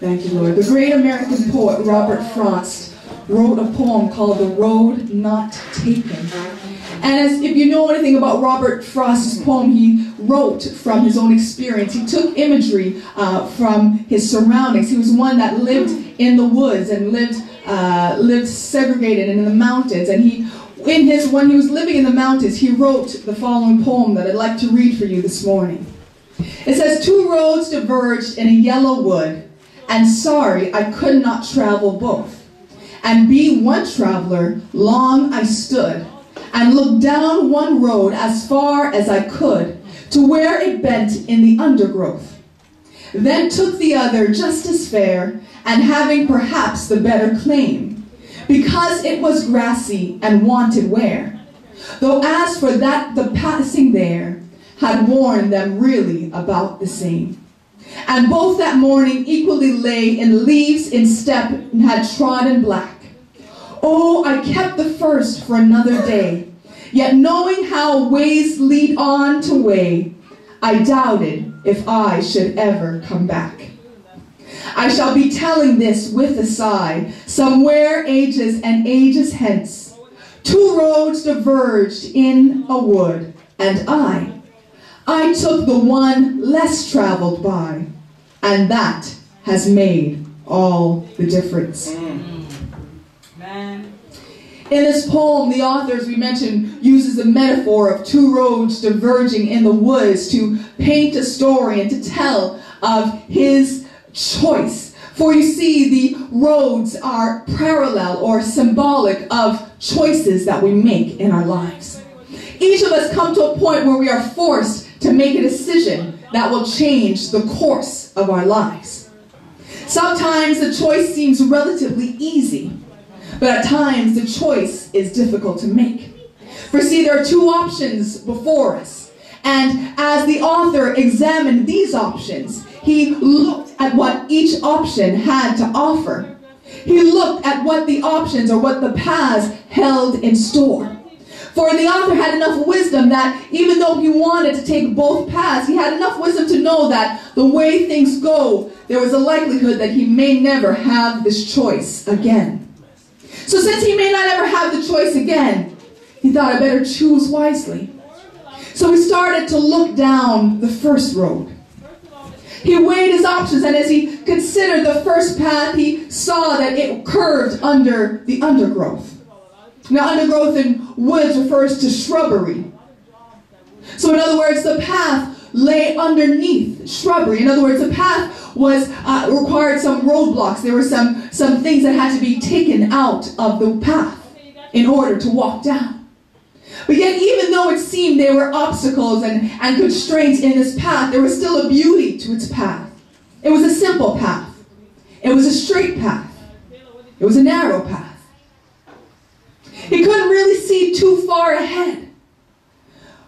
Thank you, Lord. The great American poet Robert Frost wrote a poem called The Road Not Taken. And if you know anything about Robert Frost's poem, he wrote from his own experience. He took imagery from his surroundings. He was one that lived in the woods and lived segregated and in the mountains. And when he was living in the mountains, he wrote the following poem that I'd like to read for you this morning. It says, "Two roads diverged in a yellow wood, and sorry I could not travel both. And being one traveler, long I stood, and looked down one road as far as I could, to where it bent in the undergrowth. Then took the other just as fair, and having perhaps the better claim, because it was grassy and wanted wear. Though as for that the passing there, had worn them really about the same. And both that morning equally lay in leaves in step and had trodden black. Oh, I kept the first for another day, yet knowing how ways lead on to way, I doubted if I should ever come back. I shall be telling this with a sigh, somewhere ages and ages hence. Two roads diverged in a wood, and I took the one less traveled by, and that has made all the difference." Man. In this poem, the author, as we mentioned, uses the metaphor of two roads diverging in the woods to paint a story and to tell of his choice. For you see, the roads are parallel or symbolic of choices that we make in our lives. Each of us come to a point where we are forced to make a decision that will change the course of our lives. Sometimes the choice seems relatively easy, but at times the choice is difficult to make. For see, there are two options before us, and as the author examined these options, he looked at what each option had to offer. He looked at what the options or what the paths held in store. For the author had enough wisdom that even though he wanted to take both paths, he had enough wisdom to know that the way things go, there was a likelihood that he may never have this choice again. So since he may not ever have the choice again, he thought I better choose wisely. So he started to look down the first road. He weighed his options, and as he considered the first path, he saw that it curved under the undergrowth. Now, undergrowth in woods refers to shrubbery. So in other words, the path lay underneath shrubbery. In other words, the path was required some roadblocks. There were some things that had to be taken out of the path in order to walk down. But yet, even though it seemed there were obstacles and constraints in this path, there was still a beauty to its path. It was a simple path. It was a straight path. It was a narrow path. He couldn't really see too far ahead.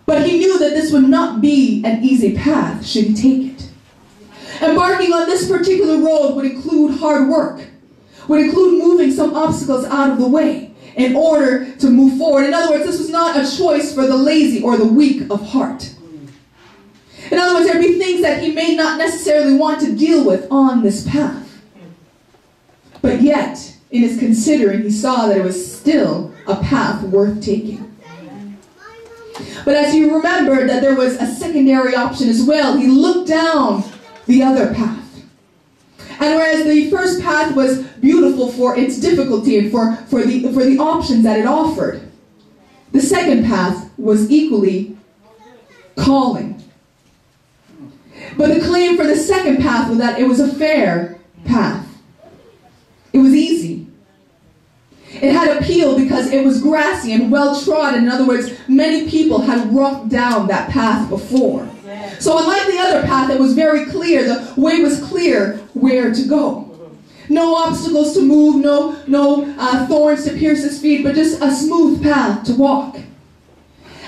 But he knew that this would not be an easy path should he take it. Embarking on this particular road would include hard work, would include moving some obstacles out of the way in order to move forward. In other words, this was not a choice for the lazy or the weak of heart. In other words, there would be things that he may not necessarily want to deal with on this path. But yet, in his considering, he saw that it was still a path worth taking. But as he remembered that there was a secondary option as well, he looked down the other path. And whereas the first path was beautiful for its difficulty and for the options that it offered, the second path was equally calling. But the claim for the second path was that it was a fair path. It was easy. It had appeal because it was grassy and well-trodden. In other words, many people had walked down that path before. So unlike the other path, it was very clear. The way was clear where to go. No obstacles to move, no thorns to pierce his feet, but just a smooth path to walk.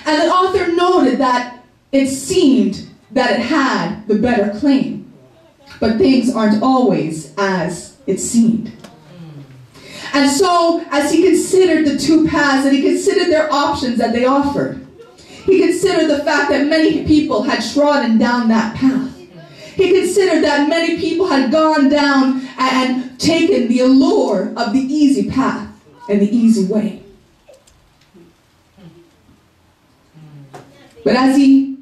And the author noted that it seemed that it had the better claim. But things aren't always as it seemed. And so, as he considered the two paths, and he considered their options that they offered, he considered the fact that many people had trodden down that path. He considered that many people had gone down and taken the allure of the easy path and the easy way. But as he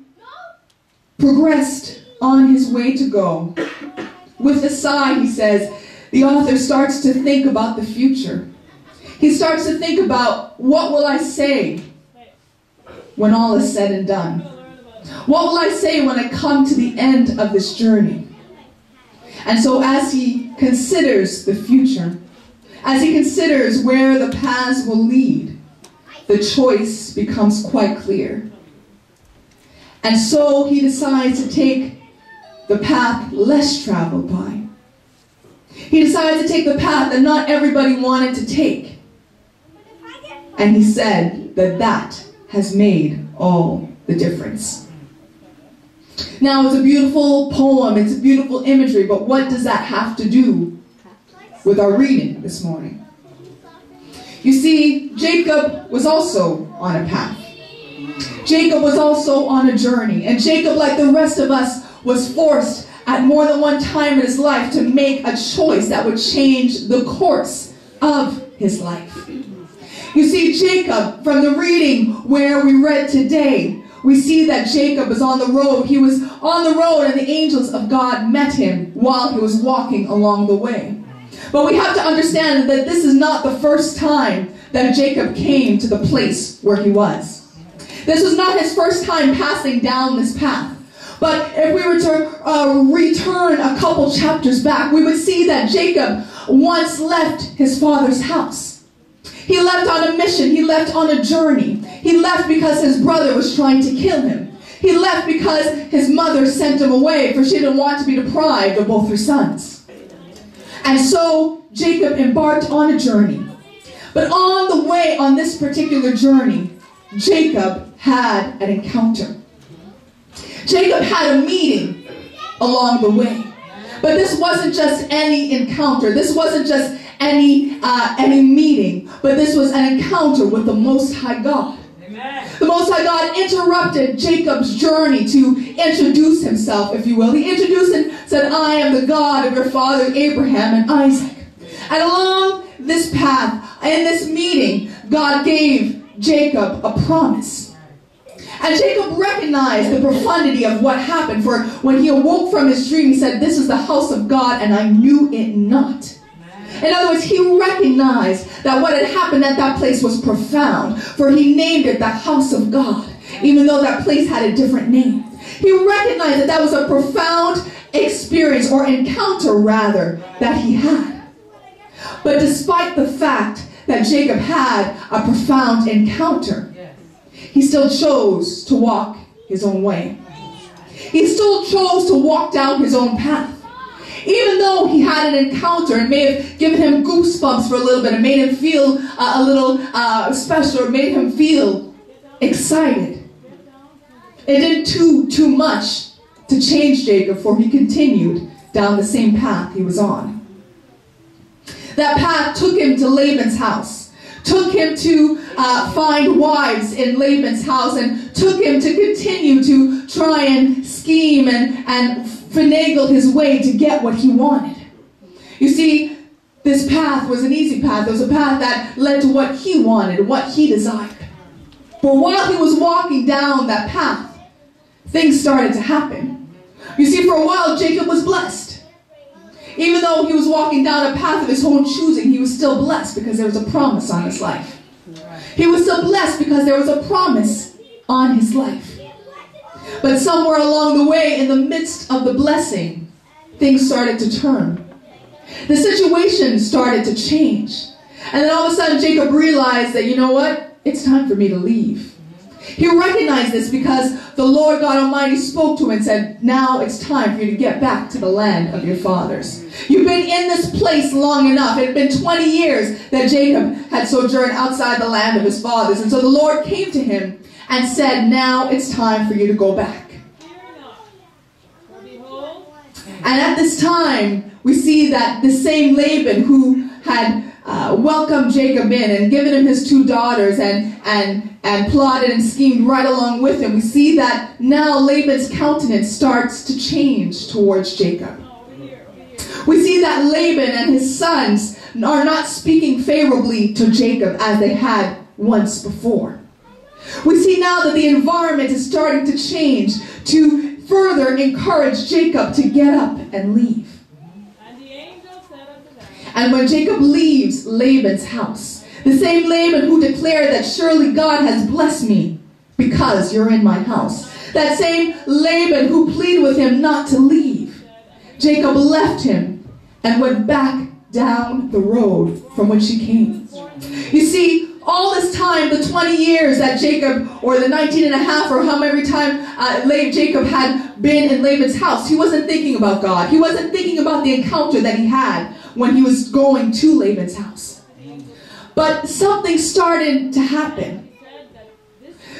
progressed on his way to go, with a sigh, he says, the author starts to think about the future. He starts to think about, what will I say when all is said and done? What will I say when I come to the end of this journey? And so as he considers the future, as he considers where the paths will lead, the choice becomes quite clear. And so he decides to take the path less traveled by. He decides to take the path that not everybody wanted to take. And he said that that has made all the difference. Now, it's a beautiful poem, it's a beautiful imagery, but what does that have to do with our reading this morning? You see, Jacob was also on a path. Jacob was also on a journey. And Jacob, like the rest of us, was forced at more than one time in his life to make a choice that would change the course of his life. You see, Jacob, from the reading where we read today, we see that Jacob was on the road. He was on the road and the angels of God met him while he was walking along the way. But we have to understand that this is not the first time that Jacob came to the place where he was. This was not his first time passing down this path. But if we were to return a couple chapters back, we would see that Jacob once left his father's house. He left on a mission. He left on a journey. He left because his brother was trying to kill him. He left because his mother sent him away, for she didn't want to be deprived of both her sons. And so Jacob embarked on a journey. But on the way on this particular journey, Jacob had an encounter. Jacob had a meeting along the way. But this wasn't just any encounter. This wasn't just any meeting. But this was an encounter with the Most High God. Amen. The Most High God interrupted Jacob's journey to introduce himself, if you will. He introduced and said, I am the God of your fathers Abraham and Isaac. And along this path, in this meeting, God gave Jacob a promise. And Jacob recognized the profundity of what happened. For when he awoke from his dream, he said, this is the house of God, and I knew it not. In other words, he recognized that what had happened at that place was profound. For he named it the house of God, even though that place had a different name. He recognized that that was a profound experience, or encounter rather, that he had. But despite the fact that Jacob had a profound encounter, he still chose to walk his own way. He still chose to walk down his own path. Even though he had an encounter and may have given him goosebumps for a little bit, and made him feel a little special, or made him feel excited, it didn't too much to change Jacob, for he continued down the same path he was on. That path took him to Laban's house, took him to find wives in Laban's house, and took him to continue to try and scheme and finagle his way to get what he wanted. You see, this path was an easy path. It was a path that led to what he wanted, what he desired. But while he was walking down that path, things started to happen. You see, for a while, Jacob was blessed. Even though he was walking down a path of his own choosing, he was still blessed because there was a promise on his life. He was still blessed because there was a promise on his life. But somewhere along the way, in the midst of the blessing, things started to turn. The situation started to change. And then all of a sudden, Jacob realized that, you know what? It's time for me to leave. He recognized this because the Lord God Almighty spoke to him and said, now it's time for you to get back to the land of your fathers. You've been in this place long enough. It had been 20 years that Jacob had sojourned outside the land of his fathers. And so the Lord came to him and said, now it's time for you to go back. And at this time, we see that the same Laban who had welcomed Jacob in and given him his 2 daughters and plotted and schemed right along with him, we see that now Laban's countenance starts to change towards Jacob. We see that Laban and his sons are not speaking favorably to Jacob as they had once before. We see now that the environment is starting to change to further encourage Jacob to get up and leave. And when Jacob leaves Laban's house, the same Laban who declared that surely God has blessed me because you're in my house, that same Laban who pleaded with him not to leave, Jacob left him and went back down the road from which he came. You see, all this time, the 20 years that Jacob, or the 19 and a half, or however time Jacob had been in Laban's house, he wasn't thinking about God. He wasn't thinking about the encounter that he had when he was going to Laban's house. But something started to happen.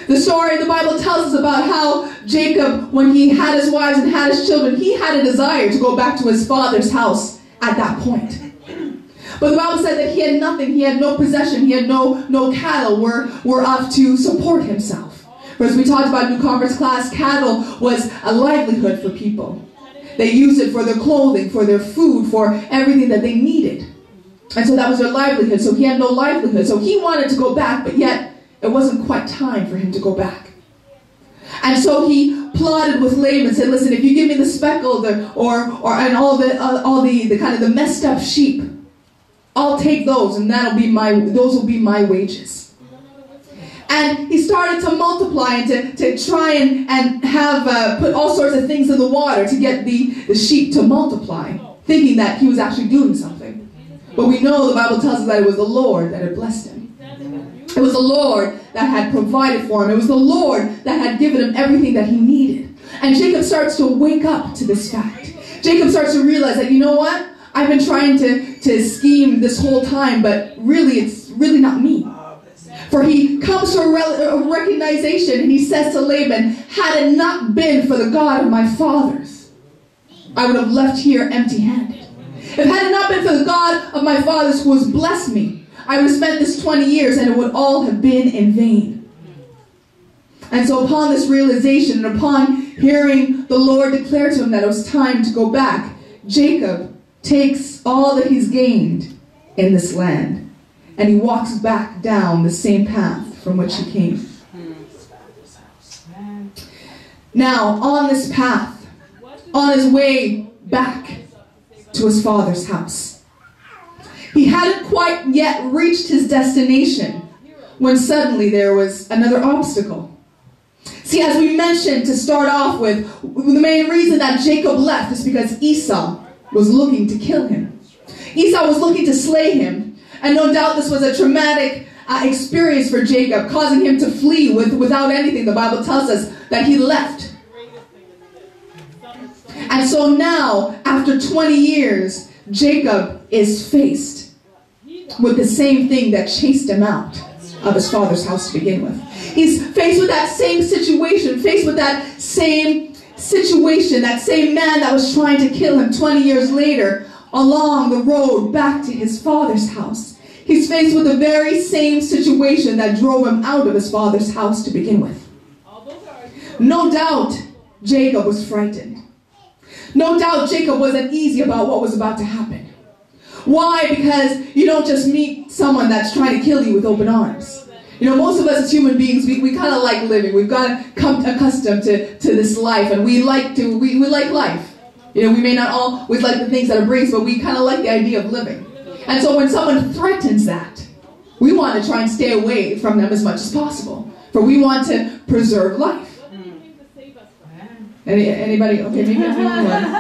The story, the Bible tells us about how Jacob, when he had his wives and had his children, he had a desire to go back to his father's house at that point. But the Bible said that he had nothing. He had no possession. He had no cattle were up to support himself. For as we talked about in New Conference class, cattle was a livelihood for people. They used it for their clothing, for their food, for everything that they needed. And so that was their livelihood. So he had no livelihood. So he wanted to go back, but yet it wasn't quite time for him to go back. And so he plotted with Laban and said, listen, if you give me the speckled and all the kind of the messed up sheep, I'll take those, and those will be my wages. And he started to multiply and to try and have put all sorts of things in the water to get the sheep to multiply, thinking that he was actually doing something. But we know the Bible tells us that it was the Lord that had blessed him. It was the Lord that had provided for him. It was the Lord that had given him everything that he needed. And Jacob starts to wake up to this fact. Jacob starts to realize that, you know what? I've been trying to scheme this whole time, but really, it's really not me. For he comes to a recognition, and he says to Laban, had it not been for the God of my fathers, I would have left here empty-handed. If had it not been for the God of my fathers who has blessed me, I would have spent this 20 years, and it would all have been in vain. And so upon this realization, and upon hearing the Lord declare to him that it was time to go back, Jacob takes all that he's gained in this land, and he walks back down the same path from which he came. Now, on this path, on his way back to his father's house, he hadn't quite yet reached his destination when suddenly there was another obstacle. See, as we mentioned to start off with, the main reason that Jacob left is because Esau was looking to kill him. Esau was looking to slay him. And no doubt this was a traumatic experience for Jacob, causing him to flee without anything. The Bible tells us that he left. And so now, after 20 years, Jacob is faced with the same thing that chased him out of his father's house to begin with. He's faced with that same situation, faced with that same situation, that same man that was trying to kill him 20 years later along the road back to his father's house. He's faced with the very same situation that drove him out of his father's house to begin with. No doubt Jacob was frightened. No doubt Jacob wasn't easy about what was about to happen. Why? Because you don't just meet someone that's trying to kill you with open arms. You know, most of us as human beings, we kind of like living. We've got to come accustomed to this life, and we like life. You know, we may not always like the things that it brings, but we kind of like the idea of living. And so when someone threatens that, we want to try and stay away from them as much as possible, for we want to preserve life. Anybody? Okay, maybe I'm the only one.